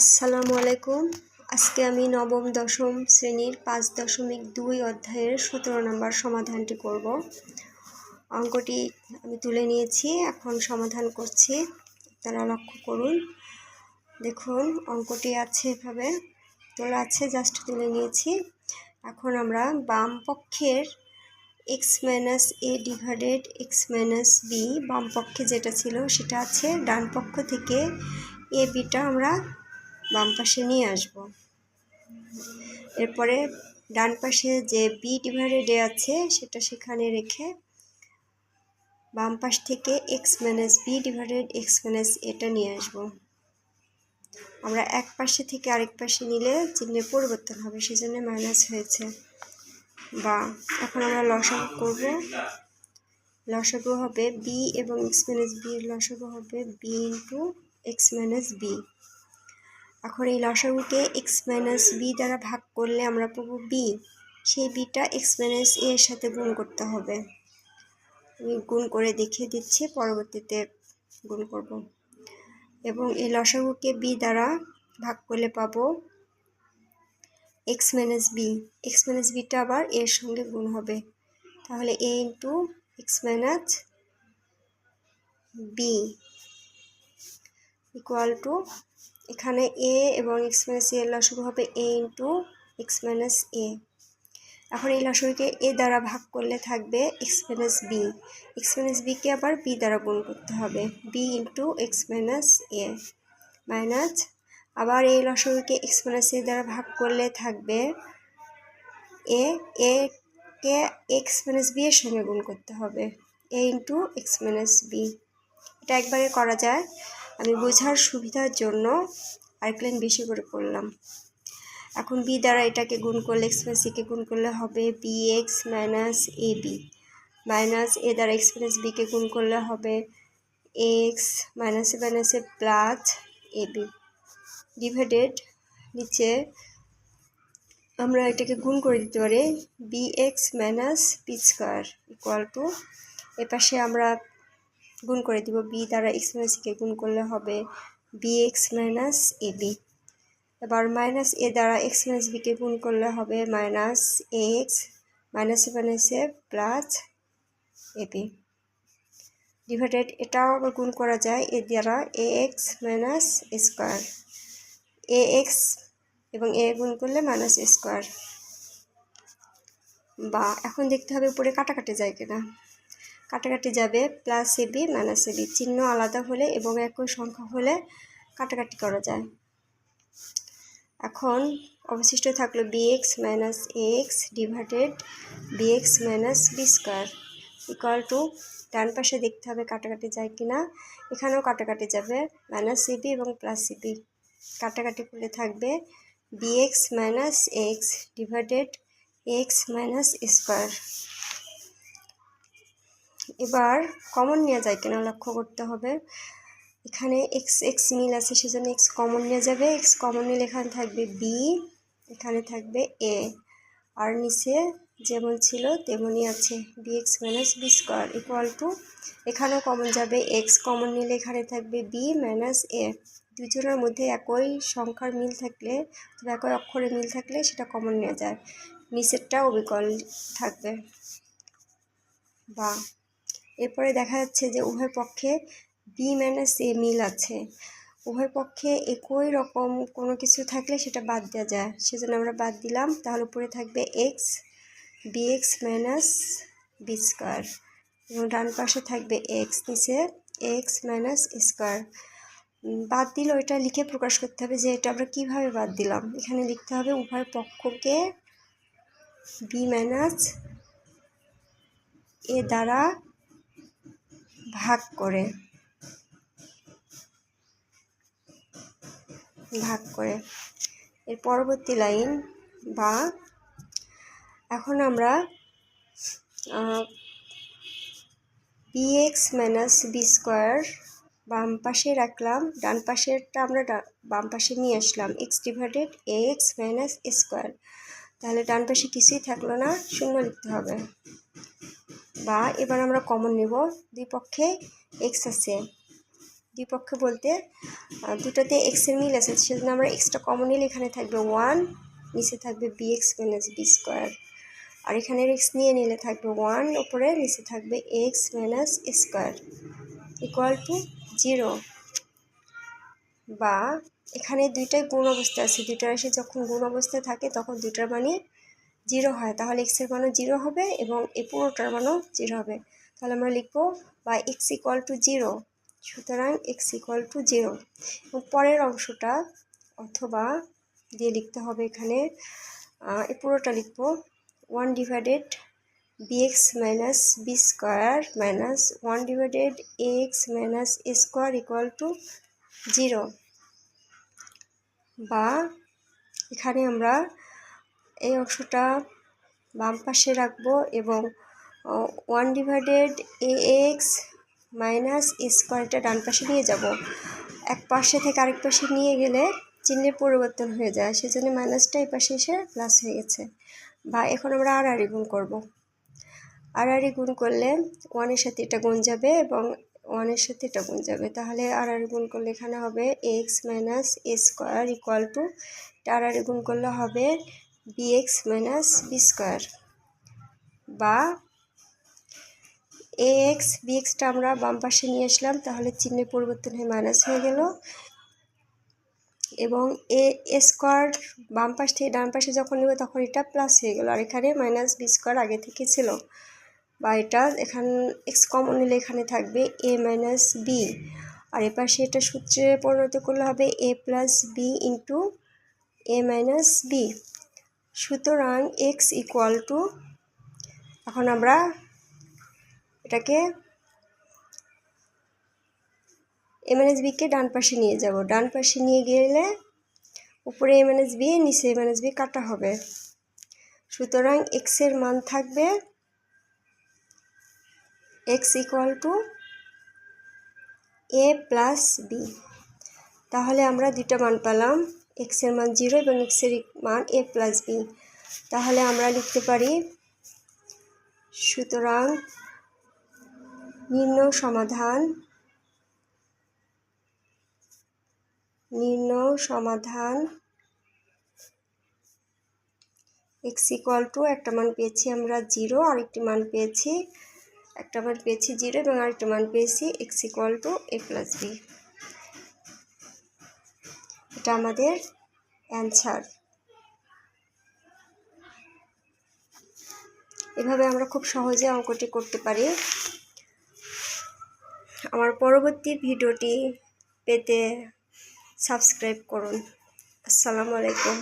আসসালামু আলাইকুম। আজকে আমি নবম দশম শ্রেণীর 5.2 অধ্যায়ের 17 নম্বর সমাধানটি করব। অঙ্কটি আমি তুলে নিয়েছি, এখন সমাধান করছি। আপনারা লক্ষ্য করুন, দেখুন অঙ্কটি আছে এভাবে তোলা আছে, জাস্ট তুলে নিয়েছি। এখন আমরা বাম পক্ষের x minus a divided x minus b, বাম পক্ষে যেটা ছিল সেটা আছে, ডান পক্ষ থেকে a bটা আমরা বাম পাশে নিয়ে আসব। এরপরে ডান পাশে যে b ডিভাইডেড a আছে সেটা সেখানে রেখে বাম পাশ থেকে x minus b divided x minus এটা নিয়ে আসব। আমরা এক পাশে থেকে আরেক পাশে নিলে চিহ্নের পরিবর্তন হবে, সেজন্য মাইনাস হয়েছে। বা এখন আমরা লসাগু করব। লসাগু হবে b এবং x মাইনাস b এর লসাগু হবে b into x minus b। এখন এই লসাগুকে x মাইনাস b দ্বারা ভাগ করলে আমরা পাবো b, সেই bটা x মাইনাস a এর সাথে গুণ করতে হবে। আমি গুণ করে দেখিয়ে দিচ্ছি, পরবর্তীতে গুণ করব। এবং এই লসাগুকে b দ্বারা ভাগ করলে পাবো x minus b। x minus bটা আবার এর সঙ্গে গুণ হবে, তাহলে a into x minus b equal to, এখানে a এবং x মাইনাস a এর লসাগু হবে a into x minus a। এখন এই লসাগুকে a দ্বারা ভাগ করলে থাকবে x minus b। x minus b কে আবার b দ্বারা গুণ করতে হবে, b into x minus a minus, আবার এই লসাগুকে x মাইনাস a দ্বারা ভাগ করলে থাকবে a K x minus b এর সঙ্গে গুণ করতে হবে, a into x minus b। এটা একবারে করা যায়, আমি বোঝার সুবিধার জন্য আরেক লাইন বেশি করে করলাম। এখন b দ্বারা এটাকে গুণ করলে x মাইনাস কে গুণ করলে হবে bx minus ab, minus a দ্বারা x মাইনাস b কে গুণ করলে হবে x মাইনাস মাইনাসে প্লাস ab ডিভাইডেড, নিচে আমরা এটাকে গুণ করে দিতে পারি bx minus b square equal two, এপাশে আমরা গুণ করে দিব b দ্বারা x মাইনাস কে গুণ করলে হবে bx মাইনাস ab। এবার মাইনাস a দ্বারা x মাইনাস b কে গুণ করলে হবে মাইনাস x মাইনাস মাইনাসে প্লাস ab ডিভাইডেড, এটাও আবার গুণ করা যায় a দ্বারা ax মাইনাস স্কোয়ার, ax এবং a গুণ করলে মাইনাস স্কোয়ার। বা এখন দেখতে হবে উপরে কাটাকাটি যায় কিনা, কাটাকাটি যাবে, প্লাস ab মাইনাস ab, চিহ্ন আলাদা হলে এবং একই সংখ্যা হলে কাটাকাটি করা যায়। এখন অবশিষ্ট থাকলো bx minus ax divided bx minus b square equal to, ডান পাশে দেখতে হবে কাটাকাটি যায় কিনা, এখানেও কাটাকাটি যাবে, মাইনাস ab এবং প্লাস ab কাটাকাটি করলে থাকবে bx minus x divided x minus square. এবার কমন নেওয়া যায় কিনা লক্ষ্য করতে হবে, এখানে x মিল আছে সেজন্য x কমন নিয়ে যাবে, x কমন নিলে এখানে থাকবে b, এখানে থাকবে a, আর নিচে যেমন ছিল তেমনই আছে bx minus b square equal two, এখানেও কমন যাবে, x কমন নিলে এখানে থাকবে b মাইনাস a। দুজনের মধ্যে একই সংখ্যার মিল থাকলে, একই অক্ষরে মিল থাকলে সেটা কমন নেওয়া যায়, নিচেরটা অবিকল থাকবে। বা এরপরে দেখা যাচ্ছে যে উভয় পক্ষে b মাইনাস a মিল আছে, উভয় পক্ষে একই রকম কোনো কিছু থাকলে সেটা বাদ দেওয়া যায়, সেজন্য আমরা বাদ দিলাম। তাহলে উপরে থাকবে x bx minus b square এবং ডান পাশে থাকবে x, নিচে x মাইনাস স্কোয়ার। বাদ দিলে ওইটা লিখে প্রকাশ করতে হবে যে এটা আমরা কীভাবে বাদ দিলাম, এখানে লিখতে হবে উভয় পক্ষকে b মাইনাস a দ্বারা ভাগ করে এর পরবর্তী লাইন। বা এখন আমরা bx মাইনাস b স্কোয়ার বাম পাশে রাখলাম, ডান পাশেরটা আমরা বাম পাশে নিয়ে আসলাম, x divided ax minus square, তাহলে ডান পাশে কিছুই থাকলো না, শূন্য লিখতে হবে। বা এবার আমরা কমন নেব, দুই পক্ষে x আছে, দুই পক্ষে বলতে দুটাতে এক্সের মিল আছে, সেজন্য আমরা এক্সটা কমন নিলে এখানে থাকবে 1, নিচে থাকবে bx মাইনাস বি স্কোয়ার। আর এখানে এক্স নিয়ে নিলে থাকবে 1 উপরে, নিচে থাকবে x minus square equal to 0। বা এখানে দুইটাই গুণ অবস্থায় আছে, দুইটা রাশি যখন গুণ অবস্থায় থাকে তখন দুইটার মানই 0 হয়, তাহলে এক্সের মানও 0 হবে এবং এই পুরোটার মানও 0 হবে। তাহলে আমরা লিখবো বা এক্স ইকুয়াল টু 0, সুতরাং এক্স ইকুয়াল টু 0। এবং পরের অংশটা অথবা দিয়ে লিখতে হবে, এখানে এই পুরোটা লিখবো 1 divided bx minus B square minus 1 divided ax minus a square equal to 0। বা এখানে আমরা এই অংশটা বাম পাশে রাখবো এবং 1 ডিভাইডেড ax মাইনাস a স্কোয়ারটা ডান পাশে নিয়ে যাব। এক পাশে থেকে আরেক পাশে নিয়ে গেলে চিহ্নের পরিবর্তন হয়ে যায়, সেজন্য মাইনাসটা এই পাশে এসে প্লাস হয়ে গেছে। বা এখন আমরা আড়াআড়ি গুণ করব। আড়াআড়ি গুণ করলে 1-এর সাথে এটা গুণ যাবে এবং 1-এর সাথে এটা গুণ যাবে, তাহলে আড়াআড়ি গুণ করলে এখানে হবে x minus a square equal two, আড়াআড়ি গুণ করলে হবে bx মাইনাস বি স্কোয়ার। বা ax bxটা আমরা বাম পাশে নিয়ে আসলাম, তাহলে চিহ্নের পরিবর্তন হয়ে মাইনাস হয়ে গেল এবং a স্কোয়ার বাম পাশ থেকে ডান পাশে যখন নেব তখন এটা প্লাস হয়ে গেল, আর এখানে মাইনাস বি স্কোয়ার আগে থেকে ছিল। বা এটা এখানে এক্স কমন নিলে এখানে থাকবে a মাইনাস বি, আর এ পাশে এটা সূত্রে পরিণত করলে হবে a plus B into a minus B. সুতরাং এক্স ইকুয়াল টু, এখন আমরা এটাকে a মাইনাস বিকে ডান পাশে নিয়ে যাব, ডান পাশে নিয়ে গেলে উপরে a মাইনাস বি নিচে a মাইনাস বি কাটা হবে, সুতরাং এক্সের মান থাকবে x equal to a plus B. তাহলে আমরা দুইটা মান পেলাম, এক্সের মান 0 এবং এক্সের মান a প্লাস বি। তাহলে আমরা লিখতে পারি, সুতরাং নির্ণয় সমাধান x ইকুয়াল টু, একটা মান পেয়েছি আমরা 0, আরেকটি মান পেয়েছি, একটা মান পেয়েছি 0 এবং আরেকটা মান পেয়েছি x equal to a plus B. এটা আমাদের অ্যান্সার। এভাবে আমরা খুব সহজে অঙ্কটি করতে পারি। আমার পরবর্তী ভিডিওটি পেতে সাবস্ক্রাইব করুন। আসসালামু আলাইকুম।